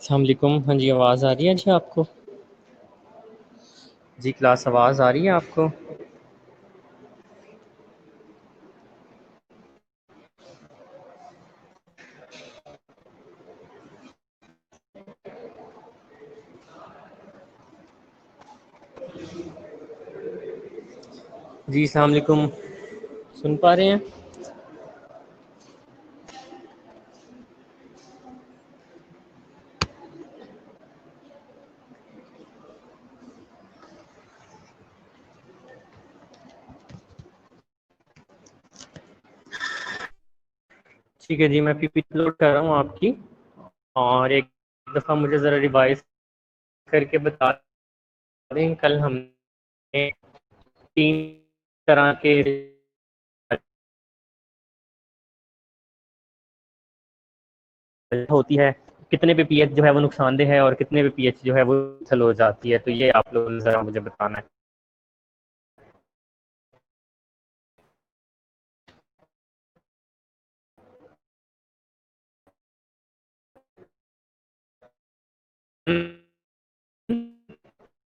अस्सलाम वालेकुम। हाँ जी, आवाज़ आ रही है जी आपको? जी क्लास, आवाज़ आ रही है आपको? जी अस्सलाम वालेकुम। सुन पा रहे हैं? ठीक है जी, मैं पीपीटी लोड कर रहा हूँ आपकी। और एक दफ़ा मुझे ज़रा रिवाइज़ करके बता दें। कल हमने 3 तरह के होती है, कितने पे पीएच जो है वो नुकसानदेह है और कितने पे पीएच जो है वो सल हो जाती है। तो ये आप लोगों ने ज़रा मुझे बताना है।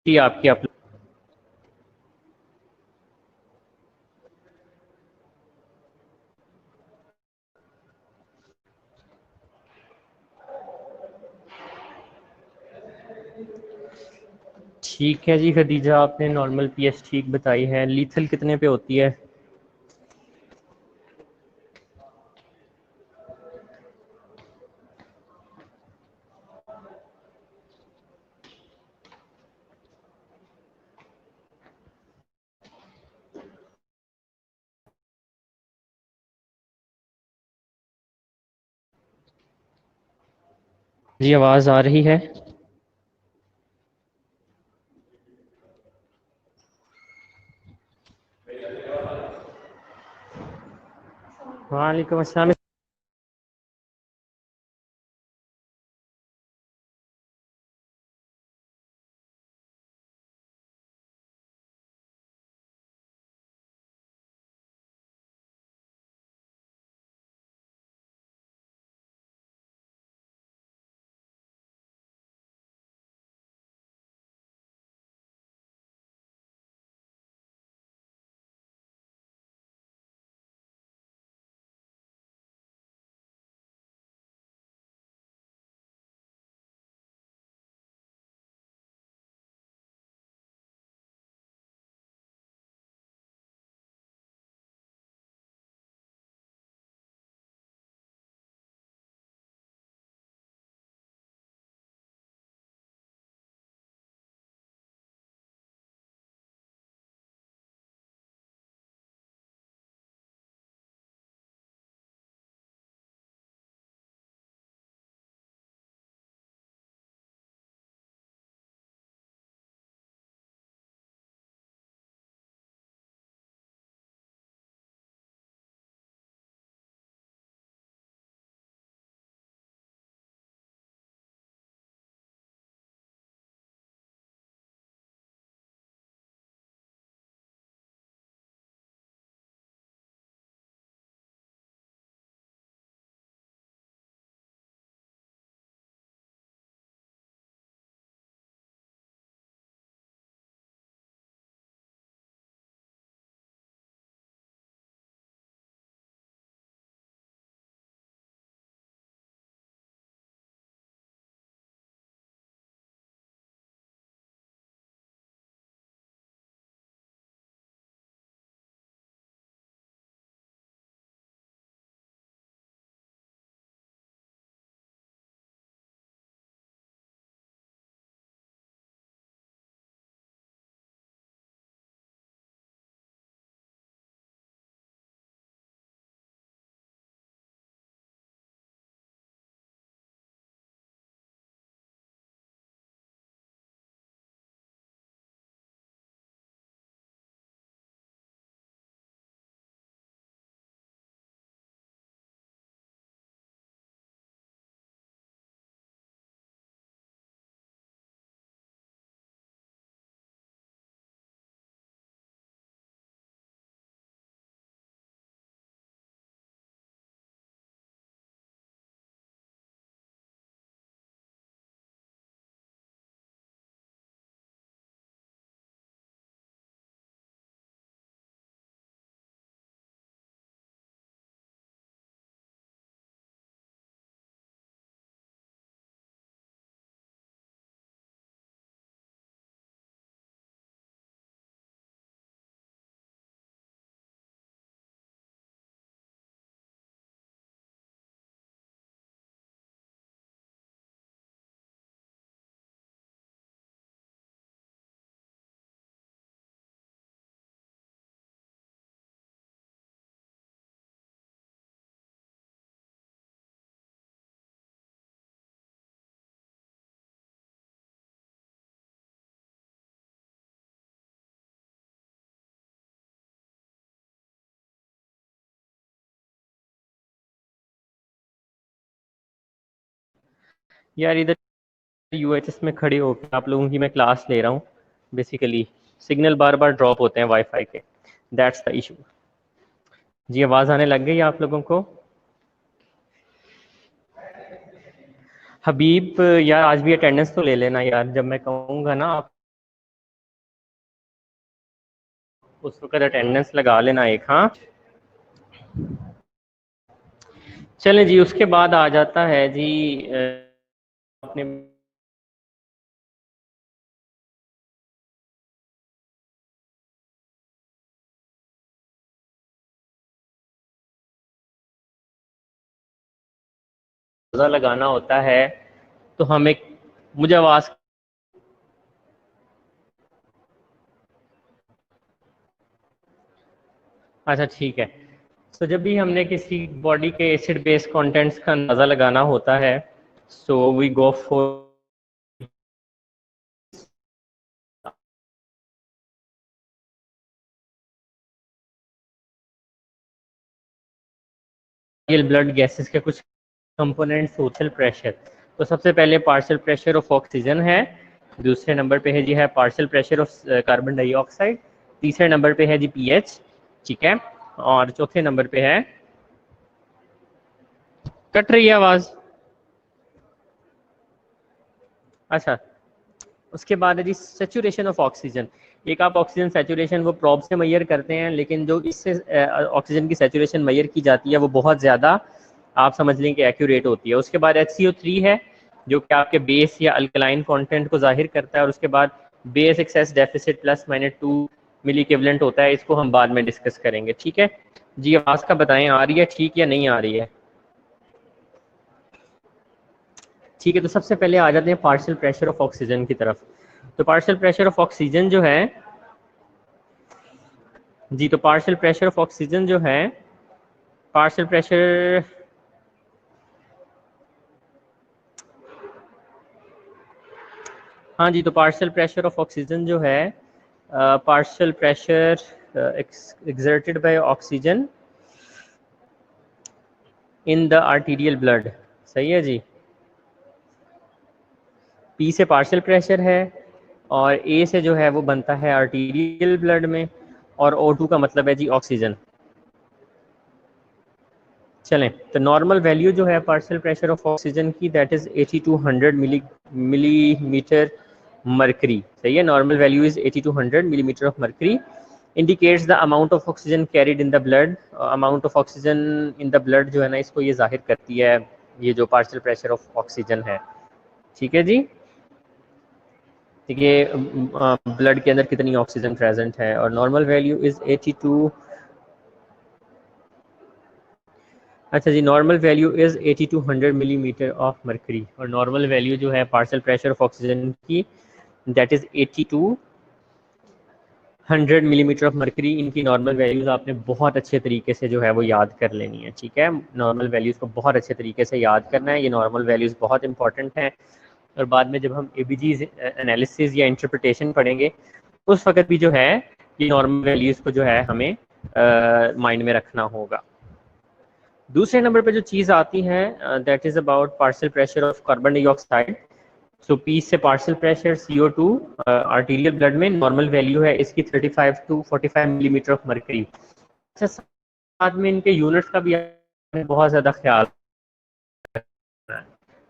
जी आपकी आप ठीक है जी खदीजा, आपने नॉर्मल पीएच ठीक बताई है। लीथल कितने पे होती है? जी आवाज़ आ रही है? वालेकुम अस्सलाम। यार इधर यूएचएस में खड़े होकर आप लोगों की मैं क्लास ले रहा हूँ, बेसिकली सिग्नल बार बार ड्रॉप होते हैं वाईफाई के, दैट्स द इशू। जी आवाज़ आने लग गई आप लोगों को? हबीब यार आज भी अटेंडेंस तो ले लेना यार, जब मैं कहूँगा ना आप उस वक्त अटेंडेंस लगा लेना एक। हाँ चलें जी, उसके बाद आ जाता है जी अपने लगाना होता है तो हमें, मुझे आवाज़, अच्छा ठीक है। तो जब भी हमने किसी बॉडी के एसिड बेस कंटेंट्स का अंदाज़ा लगाना होता है, so we go for blood gases के कुछ कंपोनेंट सोशल प्रेशर। तो सबसे पहले पार्शियल प्रेशर ऑफ ऑक्सीजन है, दूसरे नंबर पे है जी है partial pressure of carbon dioxide, तीसरे नंबर पे है जी पीएच, ठीक है, और चौथे नंबर पे है, कट रही है आवाज़? अच्छा, उसके बाद है जी सेचुरेशन ऑफ ऑक्सीजन। एक आप ऑक्सीजन सेचुरेशन वो प्रॉब से मैयर करते हैं, लेकिन जो इससे ऑक्सीजन की सेचुरेशन मैयर की जाती है वो बहुत ज़्यादा आप समझ लें कि एक्यूरेट होती है। उसके बाद HCO3 है जो कि आपके बेस या अल्कलाइन कंटेंट को जाहिर करता है, और उसके बाद base excess deficit plus minus 2 milliequivalent होता है, इसको हम बाद में डिस्कस करेंगे। ठीक है जी, आवाज़ का बताएं आ रही है ठीक या नहीं आ रही है? ठीक है, तो सबसे पहले आ जाते हैं पार्शियल प्रेशर ऑफ ऑक्सीजन की तरफ। तो पार्शियल प्रेशर ऑफ ऑक्सीजन जो है जी, तो पार्शियल प्रेशर ऑफ ऑक्सीजन जो है, पार्शियल प्रेशर, हाँ जी, तो पार्शियल प्रेशर ऑफ ऑक्सीजन जो है, partial pressure exerted by oxygen in the arterial blood, सही है जी। पी से पार्शियल प्रेशर है और ए से जो है वो बनता है आर्टीरियल ब्लड में, और O2 का मतलब है जी ऑक्सीजन। चलें, तो नॉर्मल वैल्यू जो है पार्शियल प्रेशर ऑफ ऑक्सीजन की, दैट इज 8200 मिलीमीटर मरकरी, सही है। Normal value is 8200 millimetre of mercury, indicates the amount of oxygen carried in the blood. Amount of oxygen in the blood जो है ना, इसको ये जाहिर करती है, ये जो पार्शियल प्रेशर ऑफ ऑक्सीजन है। ठीक है जी, देखिए ब्लड के अंदर कितनी ऑक्सीजन प्रेजेंट है, और नॉर्मल वैल्यू इज 82। अच्छा जी, normal value is 8200 millimetre of mercury, और नॉर्मल वैल्यू जो है पार्शियल प्रेशर ऑफ ऑक्सीजन की, that is 8200 millimetre of mercury. इनकी नॉर्मल वैल्यूज आपने बहुत अच्छे तरीके से जो है वो याद कर लेनी है। ठीक है, नॉर्मल वैल्यूज को बहुत अच्छे तरीके से याद करना है, ये नॉर्मल वैल्यूज बहुत इंपॉर्टेंट हैं, और बाद में जब हम एबीजी एनालिसिस या इंटरप्रिटेशन पढ़ेंगे उस वक्त भी जो है ये नॉर्मल वैल्यूज को जो है हमें माइंड में रखना होगा। दूसरे नंबर पे जो चीज़ आती है, that is about partial pressure of carbon dioxide. So P से partial pressure CO2 arterial blood में, नॉर्मल वैल्यू है इसकी 35 टू 45 मिलीमीटर ऑफ मरकरी। अच्छा, साथ में इनके यूनिट्स का भी बहुत ज़्यादा ख्याल रखना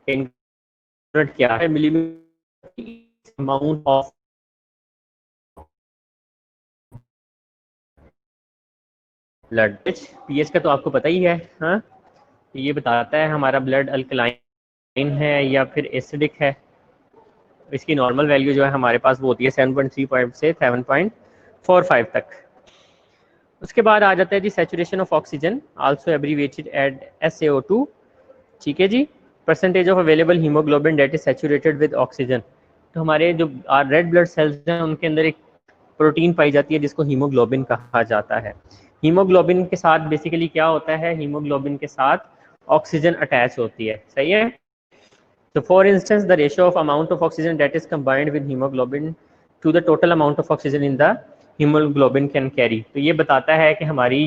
है। यूनिट क्या है? Millimetre amount of blood. PH का तो आपको पता ही है, हाँ, ये बताता है हमारा ब्लड अल्कलाइन है या फिर एसिडिक है। इसकी नॉर्मल वैल्यू जो है हमारे पास वो होती है 7.35 से 7.45 तक। उसके बाद आ जाता है जी saturation of oxygen, also abbreviated at SaO2। ठीक है जी, percentage of available haemoglobin that is saturated with oxygen. तो हमारे जो रेड ब्लड सेल्स हैं उनके अंदर एक प्रोटीन पाई जाती है जिसको हीमोग्लोबिन कहा जाता है। हीमोग्लोबिन के साथ बेसिकली क्या होता है, हीमोग्लोबिन के साथ ऑक्सीजन अटैच होती है, सही है। So for instance, the ratio of amount of oxygen that is combined with hemoglobin to the total amount of oxygen in the hemoglobin can carry। तो ये बताता है कि हमारी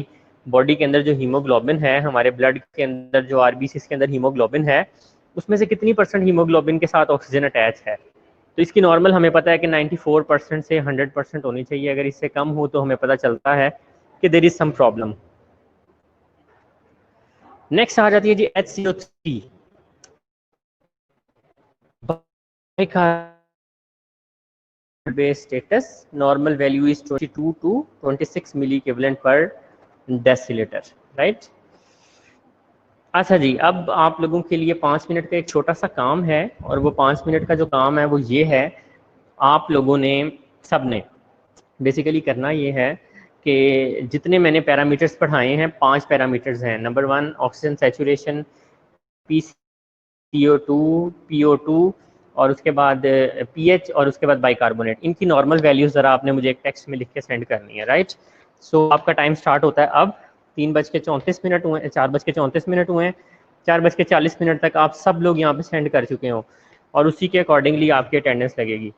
बॉडी के अंदर जो हीमोग्लोबिन है, हमारे ब्लड के अंदर जो आरबीसी के अंदर हीमोग्लोबिन है, उसमें से कितनी परसेंट हीमोग्लोबिन के साथ ऑक्सीजन अटैच है। तो इसकी नॉर्मल हमें पता है कि 94% से 100% होनी चाहिए। अगर इससे कम हो तो हमें पता चलता है कि there is some problem. Next आ जाती है जी HCO3। Base status normal value is 22 to 26 milliequivalent per decilitre, right. अच्छा जी, अब आप लोगों के लिए 5 मिनट का एक छोटा सा काम है, और वो 5 मिनट का जो काम है वो ये है, आप लोगों ने सब ने बेसिकली करना ये है कि जितने मैंने पैरामीटर्स पढ़ाए हैं, 5 पैरामीटर्स हैं। Number 1 oxygen saturation, PCO2, PO2, और उसके बाद पीएच, और उसके बाद बाइकार्बोनेट। इनकी नॉर्मल वैल्यूज ज़रा आपने मुझे एक टेक्स्ट में लिख के सेंड करनी है, राइट। सो आपका टाइम स्टार्ट होता है अब। 3:34 हुए, 4:34 हुए हैं। 4:40 तक आप सब लोग यहाँ पे सेंड कर चुके हो, और उसी के अकॉर्डिंगली आपकी अटेंडेंस लगेगी।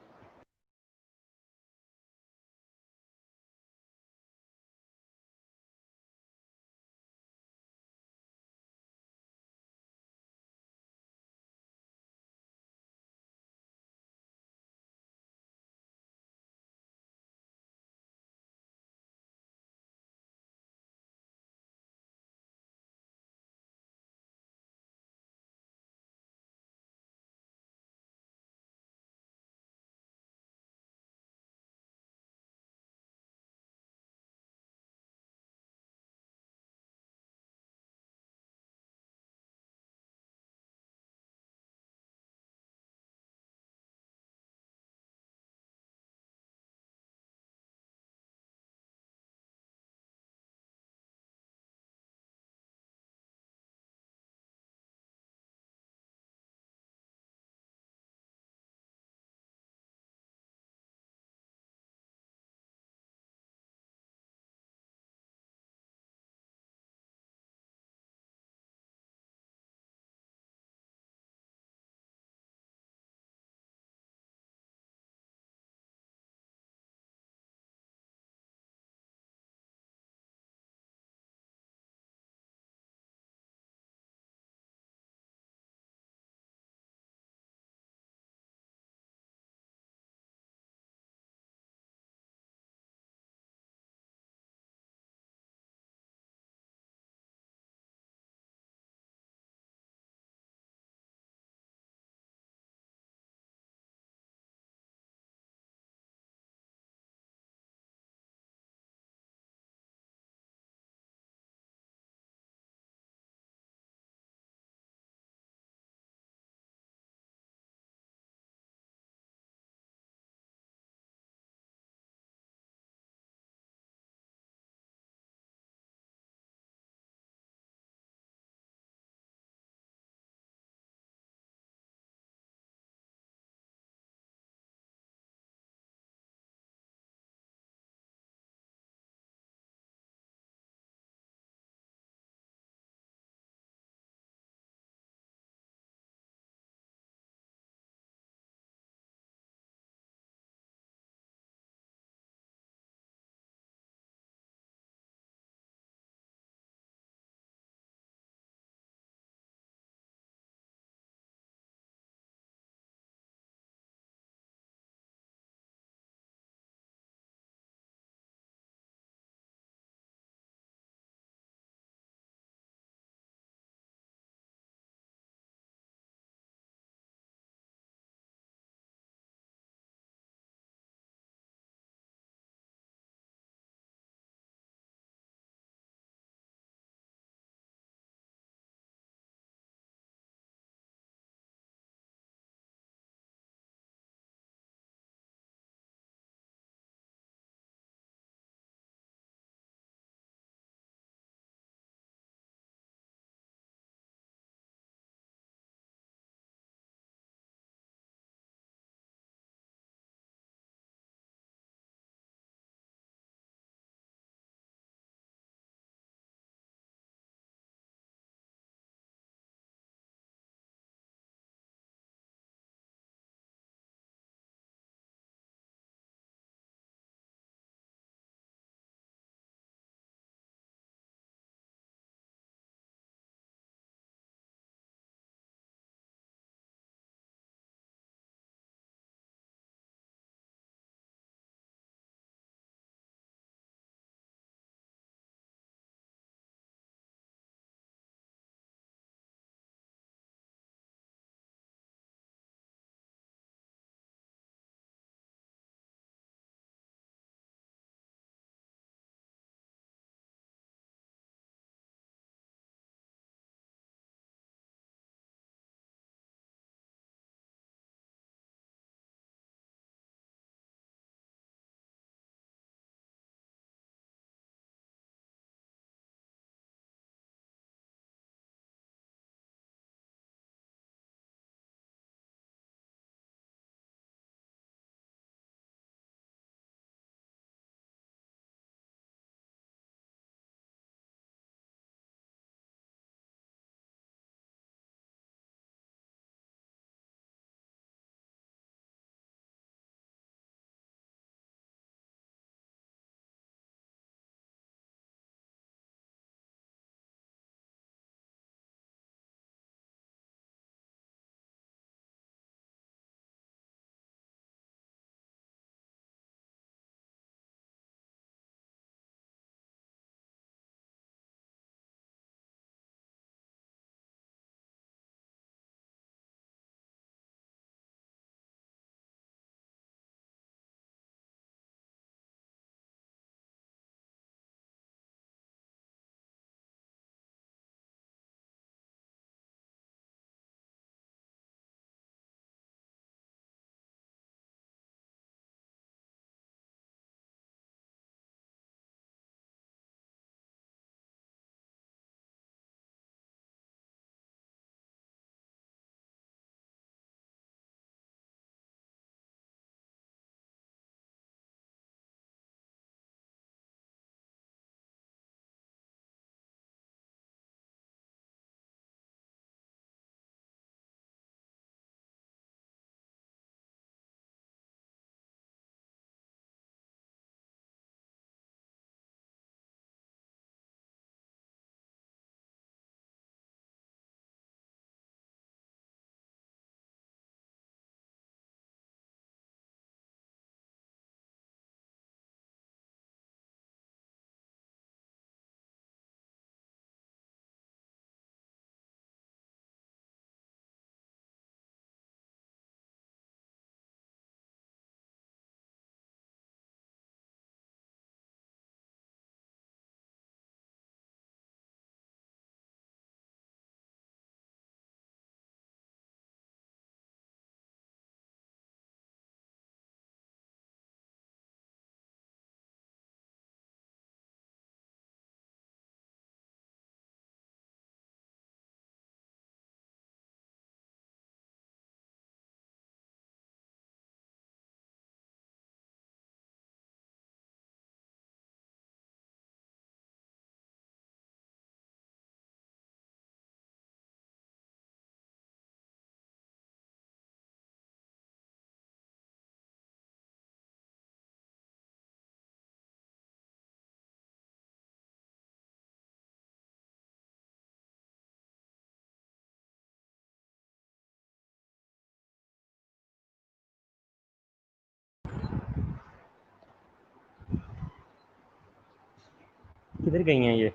किधर गई हैं ये?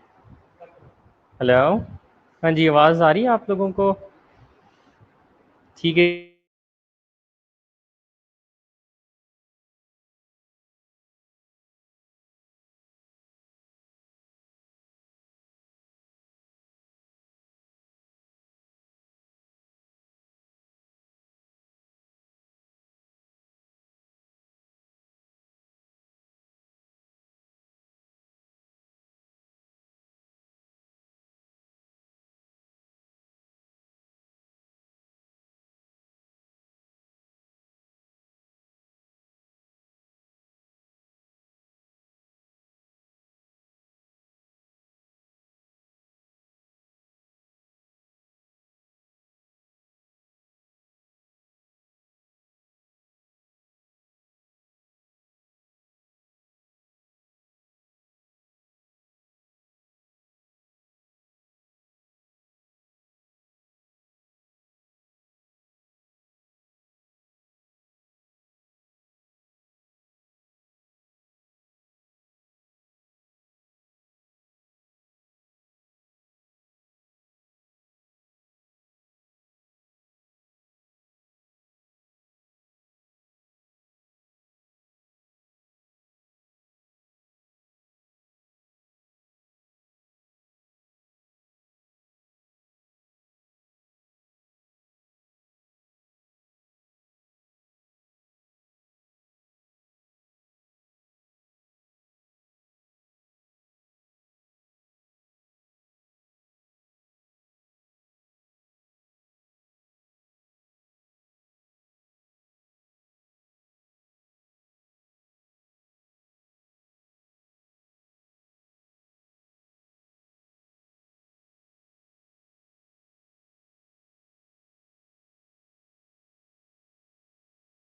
हेलो, हाँ जी, आवाज़ आ रही है आप लोगों को? ठीक है